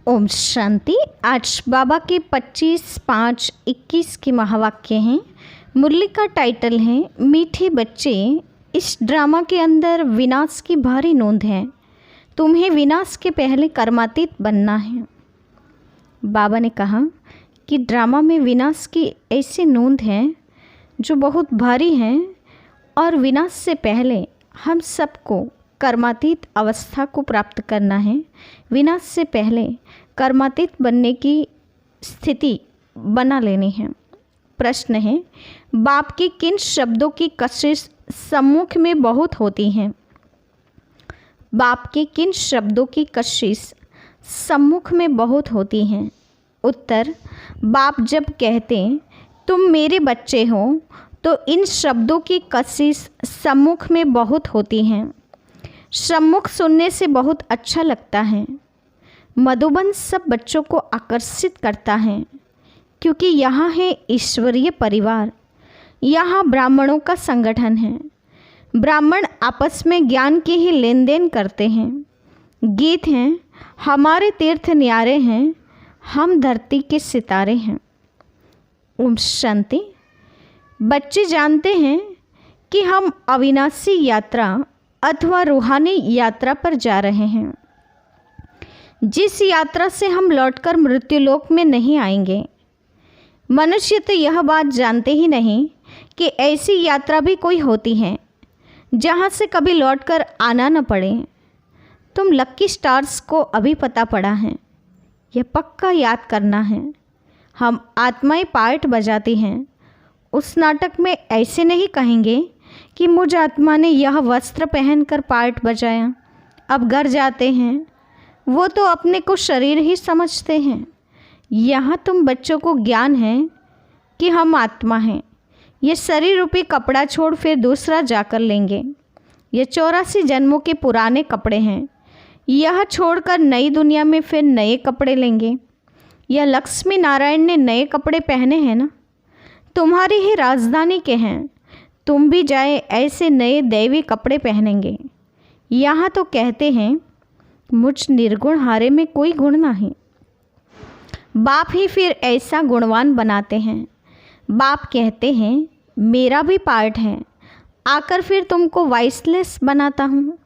ओम शांति। आज बाबा के 25/5/21 के महावाक्य हैं। मुरली का टाइटल है मीठे बच्चे। इस ड्रामा के अंदर विनाश की भारी नोंद है। तुम्हें विनाश के पहले कर्मातीत बनना है। बाबा ने कहा कि ड्रामा में विनाश की ऐसी नोंद है जो बहुत भारी है और विनाश से पहले हम सबको कर्मातीत अवस्था को प्राप्त करना है। विनाश से पहले कर्मातीत बनने की स्थिति बना लेनी है। प्रश्न है, बाप की किन शब्दों की कशिश सम्मुख में बहुत होती है? बाप के किन शब्दों की कशिश सम्मुख में बहुत होती हैं? उत्तर, बाप जब कहते तुम मेरे बच्चे हो तो इन शब्दों की कशिश सम्मुख में बहुत होती हैं। सम्मुख सुनने से बहुत अच्छा लगता है। मधुबन सब बच्चों को आकर्षित करता है क्योंकि यहाँ है ईश्वरीय परिवार। यहाँ ब्राह्मणों का संगठन है। ब्राह्मण आपस में ज्ञान की ही लेन देन करते हैं। गीत हैं, हमारे तीर्थ न्यारे हैं, हम धरती के सितारे हैं। ओम शांति। बच्चे जानते हैं कि हम अविनाशी यात्रा अथवा रूहानी यात्रा पर जा रहे हैं, जिस यात्रा से हम लौटकर मृत्युलोक में नहीं आएंगे। मनुष्य तो यह बात जानते ही नहीं कि ऐसी यात्रा भी कोई होती है जहाँ से कभी लौटकर आना न पड़े। तुम लक्की स्टार्स को अभी पता पड़ा है, यह पक्का याद करना है। हम आत्माएं पार्ट बजाती हैं। उस नाटक में ऐसे नहीं कहेंगे कि मुझ आत्मा ने यह वस्त्र पहनकर पार्ट बजाया, अब घर जाते हैं। वो तो अपने को शरीर ही समझते हैं। यहाँ तुम बच्चों को ज्ञान है कि हम आत्मा हैं। ये शरीर रूपी कपड़ा छोड़ फिर दूसरा जाकर लेंगे। ये 84 जन्मों के पुराने कपड़े हैं। यह छोड़कर नई दुनिया में फिर नए कपड़े लेंगे। यह लक्ष्मी नारायण ने नए कपड़े पहने हैं ना, तुम्हारी ही राजधानी के हैं। तुम भी जाए ऐसे नए दैवी कपड़े पहनेंगे। यहाँ तो कहते हैं मुझ निर्गुण हारे में कोई गुण नहीं। बाप ही फिर ऐसा गुणवान बनाते हैं। बाप कहते हैं मेरा भी पार्ट है, आकर फिर तुमको वाइसलेस बनाता हूँ।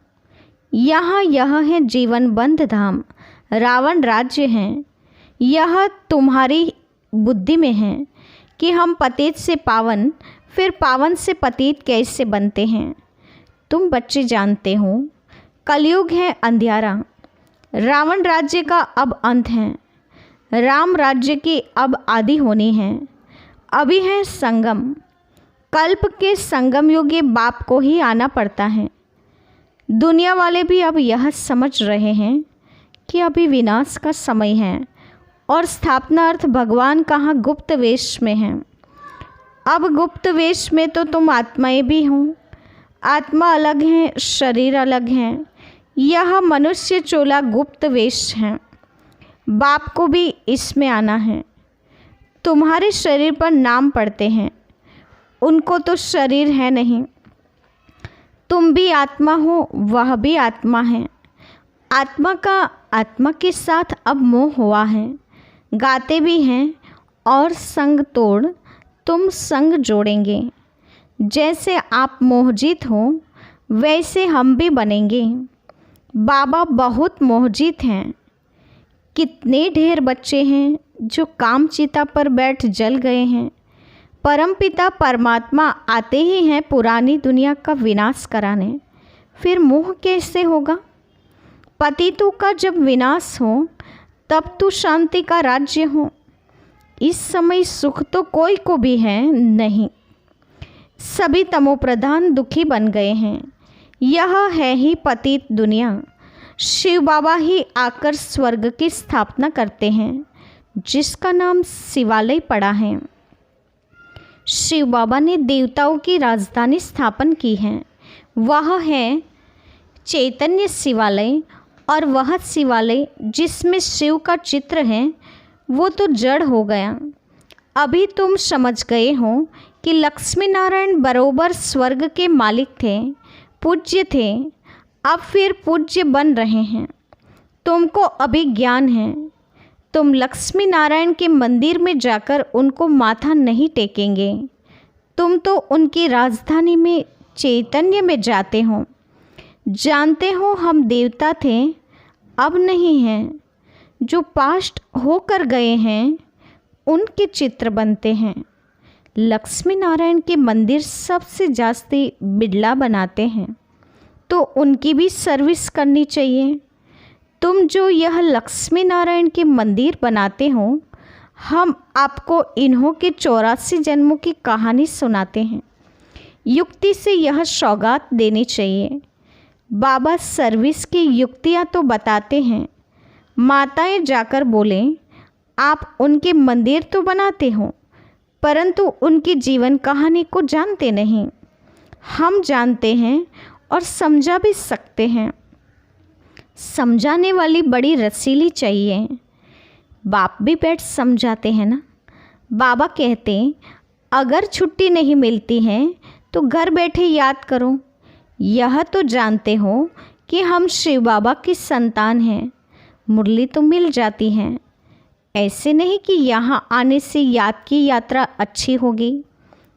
यहाँ यह है जीवन बंध धाम, रावण राज्य है। यह तुम्हारी बुद्धि में है कि हम पतित से पावन, फिर पावन से पतित कैसे बनते हैं। तुम बच्चे जानते हो कलयुग है अंधियारा। रावण राज्य का अब अंत है। राम राज्य की अब आदि होनी है। अभी है संगम। कल्प के संगम युगे बाप को ही आना पड़ता है। दुनिया वाले भी अब यह समझ रहे हैं कि अभी विनाश का समय है और स्थापना अर्थ भगवान कहाँ गुप्त वेश में है। अब गुप्त वेश में तो तुम आत्माएं भी हो। आत्मा अलग है, शरीर अलग है। यह मनुष्य चोला गुप्त वेश है। बाप को भी इसमें आना है। तुम्हारे शरीर पर नाम पड़ते हैं, उनको तो शरीर है नहीं। तुम भी आत्मा हो, वह भी आत्मा है। आत्मा का आत्मा के साथ अब मोह हुआ है। गाते भी हैं और संग तोड़ तुम संग जोड़ेंगे। जैसे आप मोहजित हो वैसे हम भी बनेंगे। बाबा बहुत मोहजित हैं। कितने ढेर बच्चे हैं जो काम चिता पर बैठ जल गए हैं। परमपिता परमात्मा आते ही हैं पुरानी दुनिया का विनाश कराने। फिर मोह कैसे होगा? पतितों का जब विनाश हो तब तो शांति का राज्य हो। इस समय सुख तो कोई को भी है नहीं। सभी तमोप्रधान दुखी बन गए हैं। यह है ही पतित दुनिया। शिव बाबा ही आकर स्वर्ग की स्थापना करते हैं, जिसका नाम शिवालय पड़ा है। शिव बाबा ने देवताओं की राजधानी स्थापन की है। वह है चैतन्य शिवालय। और वह शिवालय जिसमें शिव का चित्र है वो तो जड़ हो गया। अभी तुम समझ गए हो कि लक्ष्मी नारायण बरोबर स्वर्ग के मालिक थे, पूज्य थे। अब फिर पूज्य बन रहे हैं। तुमको अभी ज्ञान है तुम लक्ष्मी नारायण के मंदिर में जाकर उनको माथा नहीं टेकेंगे। तुम तो उनकी राजधानी में चैतन्य में जाते हो। जानते हो हम देवता थे, अब नहीं हैं। जो पास्ट होकर गए हैं उनके चित्र बनते हैं। लक्ष्मी नारायण के मंदिर सबसे जास्ती बिरला बनाते हैं, तो उनकी भी सर्विस करनी चाहिए। तुम जो यह लक्ष्मी नारायण के मंदिर बनाते हो, हम आपको इन्हों के 84 जन्मों की कहानी सुनाते हैं। युक्ति से यह सौगात देनी चाहिए। बाबा सर्विस की युक्तियाँ तो बताते हैं। माताएं जाकर बोलें, आप उनके मंदिर तो बनाते हो, परंतु उनकी जीवन कहानी को जानते नहीं। हम जानते हैं और समझा भी सकते हैं। समझाने वाली बड़ी रसीली चाहिए। बाप भी बैठ समझाते हैं ना। बाबा कहते, अगर छुट्टी नहीं मिलती है तो घर बैठे याद करो। यह तो जानते हो कि हम शिव बाबा की संतान हैं। मुरली तो मिल जाती है। ऐसे नहीं कि यहाँ आने से याद की यात्रा अच्छी होगी,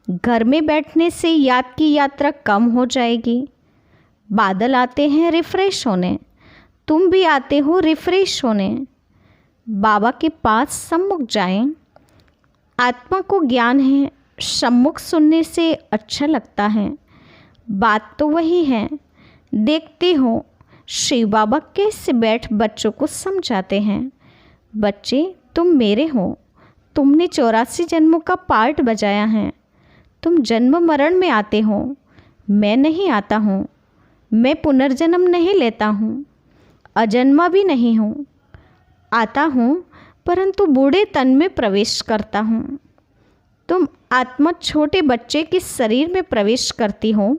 घर में बैठने से याद की यात्रा कम हो जाएगी। बादल आते हैं रिफ़्रेश होने, तुम भी आते हो रिफ़्रेश होने। बाबा के पास सम्मुख जाएं। आत्मा को ज्ञान है, सम्मुख सुनने से अच्छा लगता है। बात तो वही है। देखते हो शिव बाबा कैसे बैठ बच्चों को समझाते हैं। बच्चे, तुम मेरे हो। तुमने 84 जन्मों का पार्ट बजाया है। तुम जन्म मरण में आते हो, मैं नहीं आता हूँ। मैं पुनर्जन्म नहीं लेता हूँ, अजन्मा भी नहीं हूँ। आता हूँ परंतु बूढ़े तन में प्रवेश करता हूँ। तुम आत्मा छोटे बच्चे के शरीर में प्रवेश करती हो।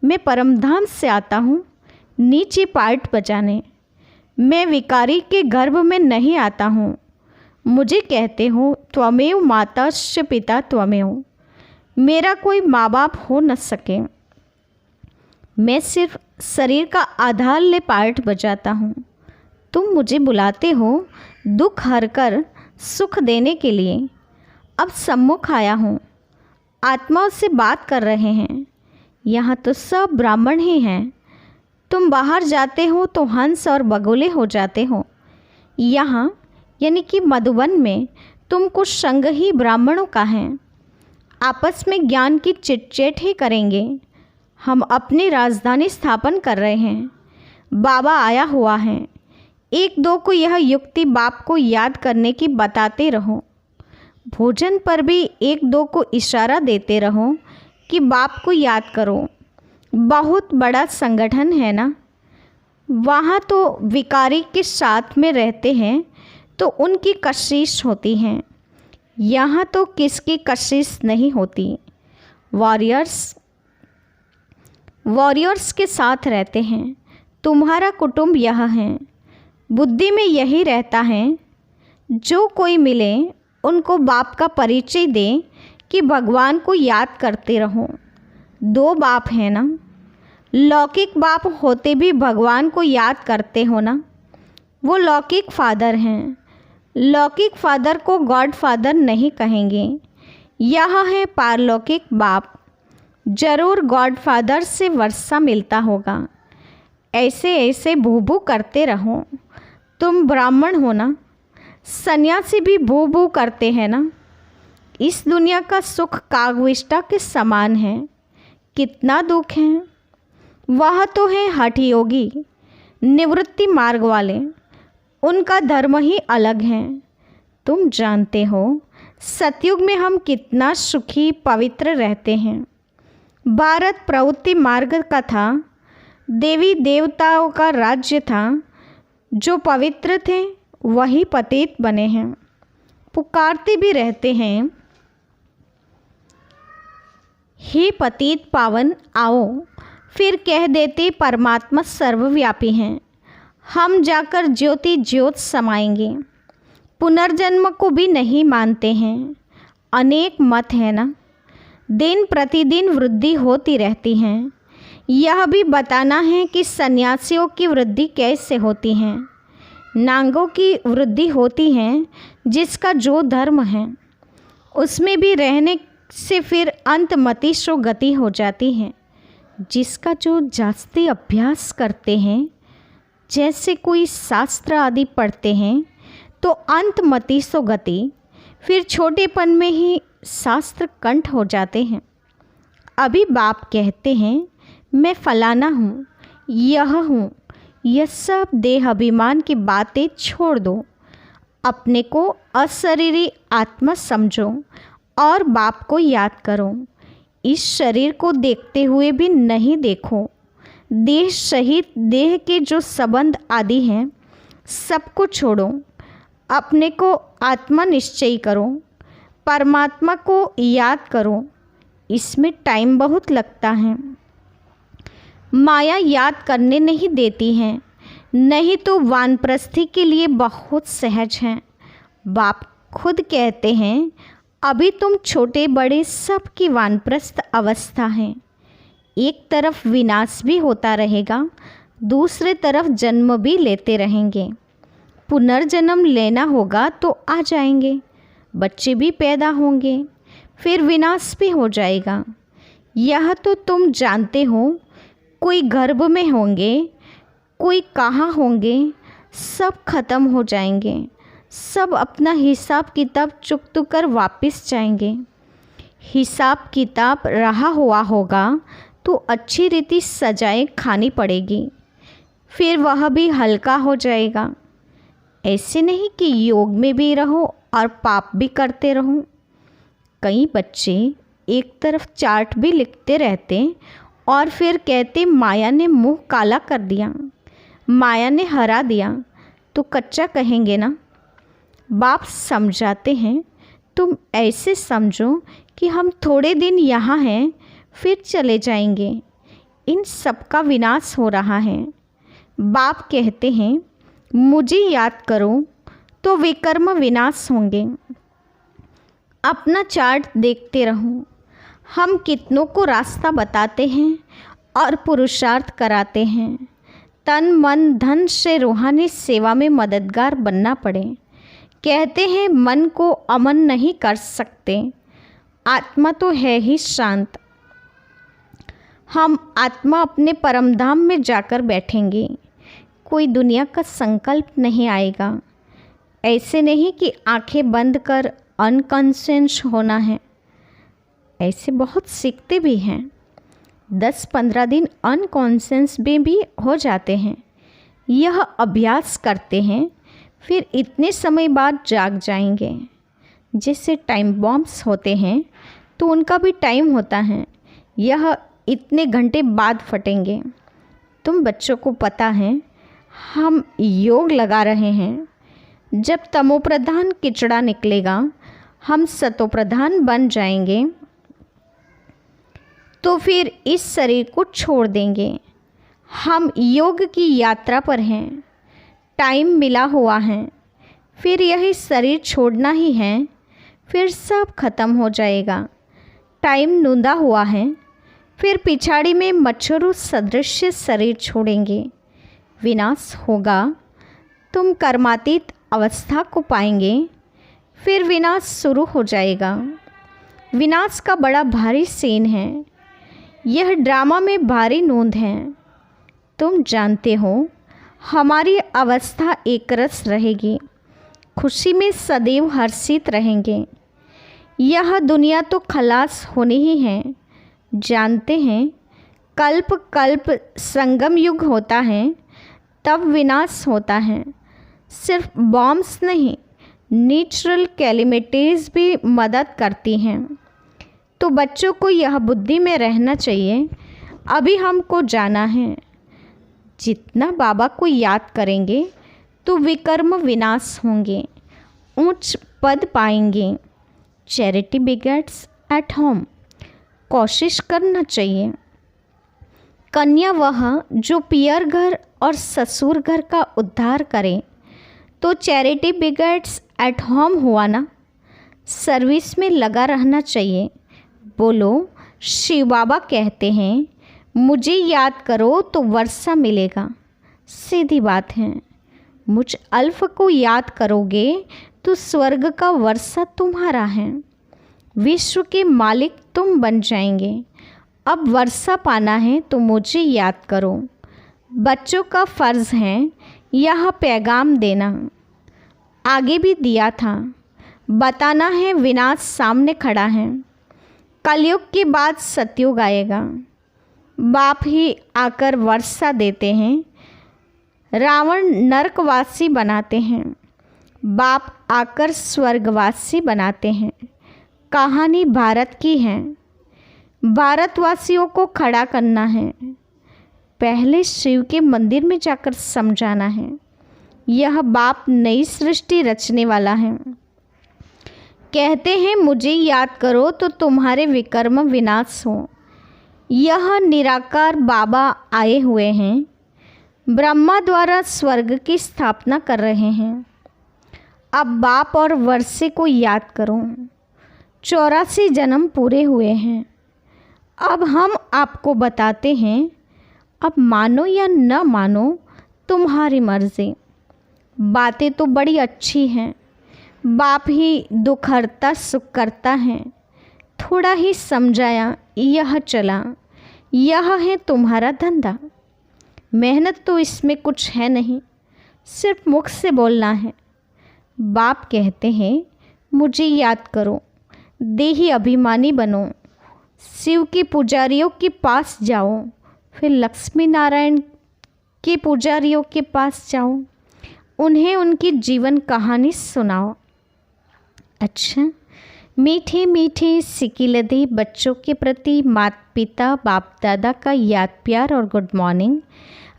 मैं परमधाम से आता हूँ नीचे पार्ट बजाने। मैं विकारी के गर्भ में नहीं आता हूँ। मुझे कहते हो त्वमेव माताश्च पिता त्वमेव। मेरा कोई माँ बाप हो न सके। मैं सिर्फ शरीर का आधार ले पार्ट बजाता हूँ। तुम मुझे बुलाते हो दुख हर कर सुख देने के लिए। अब सम्मुख आया हूँ, आत्माओं से बात कर रहे हैं। यहाँ तो सब ब्राह्मण ही हैं। तुम बाहर जाते हो तो हंस और बगुले हो जाते हो। यहाँ यानी कि मधुबन में तुमको संग ही ब्राह्मणों का है। आपस में ज्ञान की चिटचैट ही करेंगे। हम अपनी राजधानी स्थापन कर रहे हैं। बाबा आया हुआ है। एक दो को यह युक्ति बाप को याद करने की बताते रहो। भोजन पर भी एक दो को इशारा देते रहो कि बाप को याद करो। बहुत बड़ा संगठन है ना। वहाँ तो विकारी के साथ में रहते हैं तो उनकी कशिश होती है। यहाँ तो किसकी कशिश नहीं होती। वॉरियर्स के साथ रहते हैं। तुम्हारा कुटुंब यह है। बुद्धि में यही रहता है। जो कोई मिले उनको बाप का परिचय दें कि भगवान को याद करते रहो। दो बाप हैं ना। लौकिक बाप होते भी भगवान को याद करते हो ना, वो लौकिक फादर हैं। लौकिक फादर को गॉड फादर नहीं कहेंगे। यह है पारलौकिक बाप। जरूर गॉड फादर से वर्षा मिलता होगा। ऐसे ऐसे भू भू करते रहो। तुम ब्राह्मण हो ना, सन्यासी भी भू भू करते हैं ना। इस दुनिया का सुख कागविष्टा के समान है। कितना दुख है। वह तो है हठ योगी, निवृत्ति मार्ग वाले। उनका धर्म ही अलग है। तुम जानते हो सतयुग में हम कितना सुखी पवित्र रहते हैं। भारत प्रवृत्ति मार्ग का था। देवी देवताओं का राज्य था। जो पवित्र थे वही पतित बने हैं। पुकारते भी रहते हैं, हे पतित पावन आओ। फिर कह देते परमात्मा सर्वव्यापी हैं। हम जाकर ज्योति ज्योत समाएंगे। पुनर्जन्म को भी नहीं मानते हैं। अनेक मत है ना। दिन प्रतिदिन वृद्धि होती रहती है। यह भी बताना है कि सन्यासियों की वृद्धि कैसे होती है। नांगों की वृद्धि होती है, जिसका जो धर्म है उसमें भी रहने से फिर अंतमति सो गति हो जाती है। जिसका जो जास्ती अभ्यास करते हैं, जैसे कोई शास्त्र आदि पढ़ते हैं, तो अंतमति सो गति, फिर छोटेपन में ही शास्त्र कंठ हो जाते हैं। अभी बाप कहते हैं मैं फलाना हूँ, यह हूँ, यह सब देह अभिमान की बातें छोड़ दो, अपने को अशरीरी आत्मा समझो और बाप को याद करो। इस शरीर को देखते हुए भी नहीं देखो। देह सहित देह के जो संबंध आदि हैं सबको छोड़ो, अपने को आत्मा निश्चय करो, परमात्मा को याद करो। इसमें टाइम बहुत लगता है। माया याद करने नहीं देती है, नहीं तो वानप्रस्थी के लिए बहुत सहज है। बाप खुद कहते हैं अभी तुम छोटे बड़े सबकी वानप्रस्थ अवस्था है। एक तरफ विनाश भी होता रहेगा, दूसरे तरफ जन्म भी लेते रहेंगे। पुनर्जन्म लेना होगा तो आ जाएंगे, बच्चे भी पैदा होंगे, फिर विनाश भी हो जाएगा। यह तो तुम जानते हो। कोई गर्भ में होंगे, कोई कहाँ होंगे, सब खत्म हो जाएंगे। सब अपना हिसाब किताब चुकता कर वापस जाएंगे। हिसाब किताब रहा हुआ होगा तो अच्छी रीति सजाएं खानी पड़ेगी, फिर वह भी हल्का हो जाएगा। ऐसे नहीं कि योग में भी रहो और पाप भी करते रहो। कई बच्चे एक तरफ चार्ट भी लिखते रहते और फिर कहते माया ने मुंह काला कर दिया, माया ने हरा दिया, तो कच्चा कहेंगे ना। बाप समझाते हैं तुम ऐसे समझो कि हम थोड़े दिन यहाँ हैं, फिर चले जाएंगे। इन सब का विनाश हो रहा है। बाप कहते हैं मुझे याद करो तो विकर्म विनाश होंगे। अपना चार्ट देखते रहो। हम कितनों को रास्ता बताते हैं और पुरुषार्थ कराते हैं। तन मन धन से रूहानी सेवा में मददगार बनना पड़े। कहते हैं मन को अमन नहीं कर सकते, आत्मा तो है ही शांत। हम आत्मा अपने परमधाम में जाकर बैठेंगे। कोई दुनिया का संकल्प नहीं आएगा। ऐसे नहीं कि आंखें बंद कर अनकॉन्शियस होना है। ऐसे बहुत सीखते भी हैं। 10-15 दिन अनकॉन्शियस में भी हो जाते हैं। यह अभ्यास करते हैं, फिर इतने समय बाद जाग जाएंगे। जैसे टाइम बॉम्ब्स होते हैं तो उनका भी टाइम होता है। यह इतने घंटे बाद फटेंगे। तुम बच्चों को पता है हम योग लगा रहे हैं। जब तमोप्रधान किचड़ा निकलेगा, हम सतोप्रधान बन जाएंगे, तो फिर इस शरीर को छोड़ देंगे। हम योग की यात्रा पर हैं। टाइम मिला हुआ है, फिर यही शरीर छोड़ना ही है, फिर सब खत्म हो जाएगा। टाइम नूंदा हुआ है, फिर पिछाड़ी में मच्छरों सदृश शरीर छोड़ेंगे। विनाश होगा, तुम कर्मातीत अवस्था को पाएंगे, फिर विनाश शुरू हो जाएगा। विनाश का बड़ा भारी सीन है। यह ड्रामा में भारी नोंद है। तुम जानते हो हमारी अवस्था एकरस रहेगी, खुशी में सदैव हर्षित रहेंगे। यह दुनिया तो खलास होनी ही है। जानते हैं कल्प कल्प संगम युग होता है, तब विनाश होता है। सिर्फ बॉम्ब्स नहीं, नेचुरल कैलेमिटीज़ भी मदद करती हैं। तो बच्चों को यह बुद्धि में रहना चाहिए, अभी हमको जाना है। जितना बाबा को याद करेंगे तो विकर्म विनाश होंगे, उच्च पद पाएंगे। Charity begets at home. कोशिश करना चाहिए। कन्या वह जो पियर घर और ससुर घर का उद्धार करे, तो चैरिटी बिगेट्स एट होम हुआ ना। सर्विस में लगा रहना चाहिए। बोलो शिव बाबा कहते हैं मुझे याद करो तो वर्षा मिलेगा। सीधी बात है। मुझ अल्फ को याद करोगे तो स्वर्ग का वर्षा तुम्हारा है। विश्व के मालिक तुम बन जाएंगे। अब वर्षा पाना है तो मुझे याद करो। बच्चों का फ़र्ज़ है यह पैगाम देना। आगे भी दिया था, बताना है विनाश सामने खड़ा है। कलयुग के बाद सतयुग आएगा। बाप ही आकर वर्षा देते हैं, रावण नरकवासी बनाते हैं। बाप आकर स्वर्गवासी बनाते हैं। कहानी भारत की है, भारतवासियों को खड़ा करना है। पहले शिव के मंदिर में जाकर समझाना है, यह बाप नई सृष्टि रचने वाला है। कहते हैं मुझे याद करो तो तुम्हारे विकर्म विनाश हो। यह निराकार बाबा आए हुए हैं, ब्रह्मा द्वारा स्वर्ग की स्थापना कर रहे हैं। अब बाप और वर्षे को याद करो। 84 जन्म पूरे हुए हैं। अब हम आपको बताते हैं, अब मानो या न मानो तुम्हारी मर्जी। बातें तो बड़ी अच्छी हैं, बाप ही दुख हरता सुख करता है। थोड़ा ही समझाया, यह चला, यह है तुम्हारा धंधा। मेहनत तो इसमें कुछ है नहीं, सिर्फ मुख से बोलना है। बाप कहते हैं मुझे याद करो, देही अभिमानी बनो। शिव के पुजारियों के पास जाओ, फिर लक्ष्मी नारायण के पुजारियों के पास जाओ, उन्हें उनकी जीवन कहानी सुनाओ। अच्छा, मीठे मीठे सिकिलदे बच्चों के प्रति माता पिता बाप दादा का याद प्यार और गुड मॉर्निंग।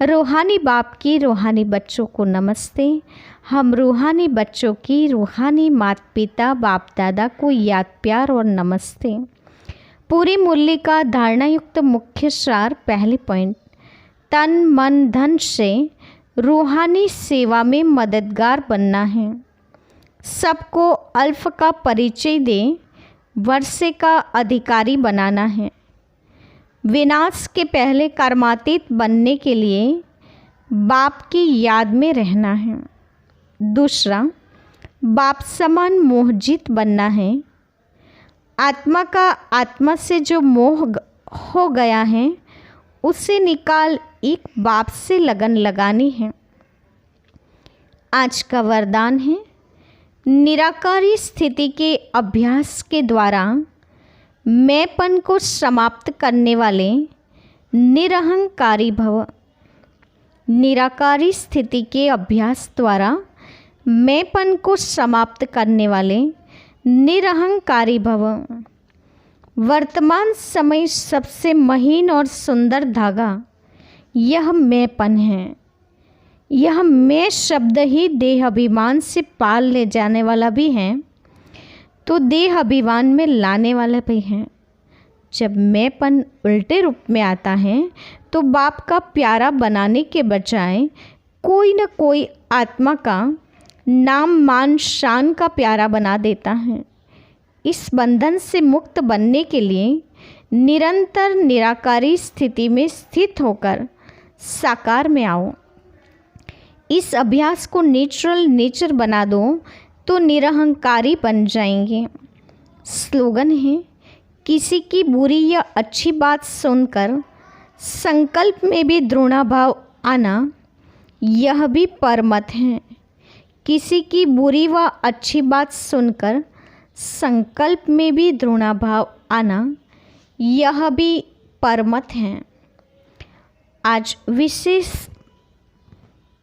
रूहानी बाप की रूहानी बच्चों को नमस्ते। हम रूहानी बच्चों की रूहानी माता पिता बाप दादा को याद प्यार और नमस्ते। पूरी मूल्य का धारणा युक्त मुख्य सार। पहली पॉइंट, तन मन धन से रूहानी सेवा में मददगार बनना है। सबको अल्फ का परिचय दे, वर्षे का अधिकारी बनाना है। विनाश के पहले कर्मातीत बनने के लिए बाप की याद में रहना है। दूसरा, बाप समान मोहजित बनना है। आत्मा का आत्मा से जो मोह हो गया है उसे निकाल एक बाप से लगन लगानी है। आज का वरदान है, निराकारी स्थिति के अभ्यास के द्वारा मैंपन को समाप्त करने वाले निरहंकारी भव। निराकारी स्थिति के अभ्यास द्वारा मैंपन को समाप्त करने वाले निरहंकारी भव। वर्तमान समय सबसे महीन और सुंदर धागा यह मैंपन है। यह मैं शब्द ही देह अभिमान से पाल ले जाने वाला भी है, तो देह अभिमान में लाने वाला भी है। जब मैंपन उल्टे रूप में आता है तो बाप का प्यारा बनाने के बजाय कोई न कोई आत्मा का नाम मान शान का प्यारा बना देता है। इस बंधन से मुक्त बनने के लिए निरंतर निराकारी स्थिति में स्थित होकर साकार में आओ। इस अभ्यास को नेचुरल नेचर बना दो तो निरहंकारी बन जाएंगे। स्लोगन है, किसी की बुरी या अच्छी बात सुनकर संकल्प में भी द्रोणाभाव आना, यह भी परमत है। किसी की बुरी व अच्छी बात सुनकर संकल्प में भी द्रोणाभाव आना, यह भी परमत है। आज विशेष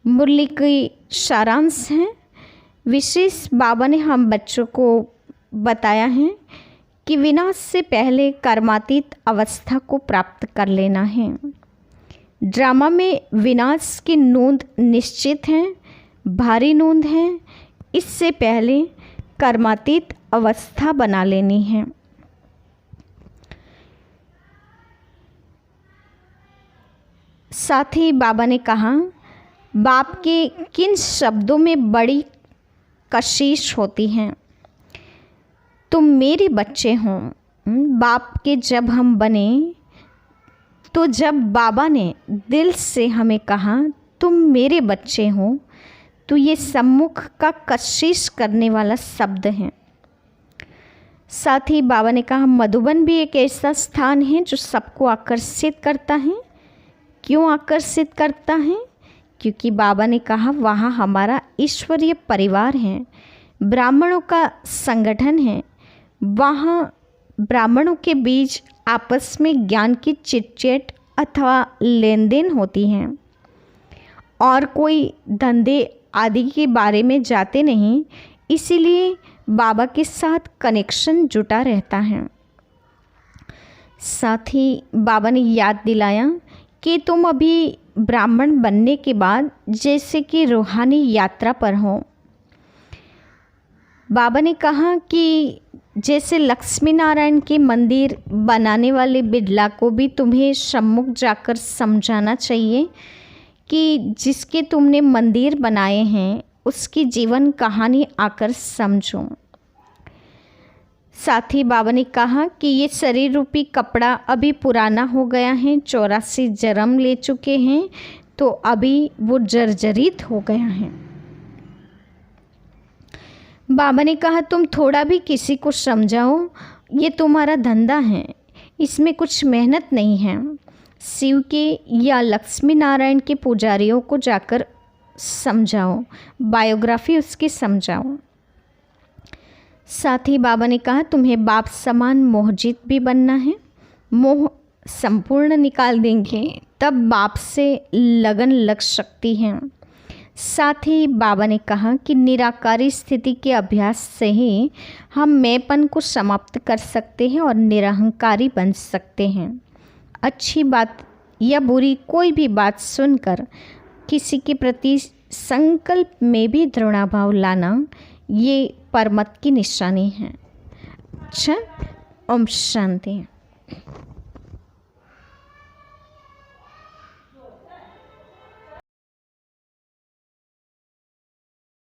मुरली की सारांश है। विशेष बाबा ने हम बच्चों को बताया है कि विनाश से पहले कर्मातीत अवस्था को प्राप्त कर लेना है। ड्रामा में विनाश की नोंद निश्चित है, भारी नोंद है। इससे पहले कर्मातीत अवस्था बना लेनी है। साथ ही बाबा ने कहा, बाप के किन शब्दों में बड़ी कशिश होती हैं। तुम मेरे बच्चे हो। बाप के जब हम बने तो जब बाबा ने दिल से हमें कहा तुम मेरे बच्चे हो, तो ये सम्मुख का कशिश करने वाला शब्द है। साथ ही बाबा ने कहा मधुबन भी एक ऐसा स्थान है जो सबको आकर्षित करता है। क्यों आकर्षित करता है? क्योंकि बाबा ने कहा वहाँ हमारा ईश्वरीय परिवार है, ब्राह्मणों का संगठन है। वहाँ ब्राह्मणों के बीच आपस में ज्ञान की चिटचैट अथवा लेन देन होती हैं और कोई धंधे आदि के बारे में जाते नहीं, इसीलिए बाबा के साथ कनेक्शन जुटा रहता है। साथ ही बाबा ने याद दिलाया कि तुम अभी ब्राह्मण बनने के बाद जैसे कि रूहानी यात्रा पर हो। बाबा ने कहा कि जैसे लक्ष्मी नारायण के मंदिर बनाने वाले बिड़ला को भी तुम्हें सम्मुख जाकर समझाना चाहिए कि जिसके तुमने मंदिर बनाए हैं उसकी जीवन कहानी आकर समझो। साथ ही बाबा ने कहा कि ये शरीर रूपी कपड़ा अभी पुराना हो गया है, 84 जन्म ले चुके हैं, तो अभी वो जर्जरित हो गया है। बाबा ने कहा तुम थोड़ा भी किसी को समझाओ, ये तुम्हारा धंधा है, इसमें कुछ मेहनत नहीं है। शिव के या लक्ष्मी नारायण के पुजारियों को जाकर समझाओ, बायोग्राफी उसकी समझाओ। साथ ही बाबा ने कहा तुम्हें बाप समान मोहजित भी बनना है। मोह संपूर्ण निकाल देंगे तब बाप से लगन लग सकती है। साथ ही बाबा ने कहा कि निराकारी स्थिति के अभ्यास से ही हम मैंपन को समाप्त कर सकते हैं और निरहंकारी बन सकते हैं। अच्छी बात या बुरी कोई भी बात सुनकर किसी के प्रति संकल्प में भी दृढ़भाव लाना, ये परमत की निशानी है। अच्छा, ओम शांति।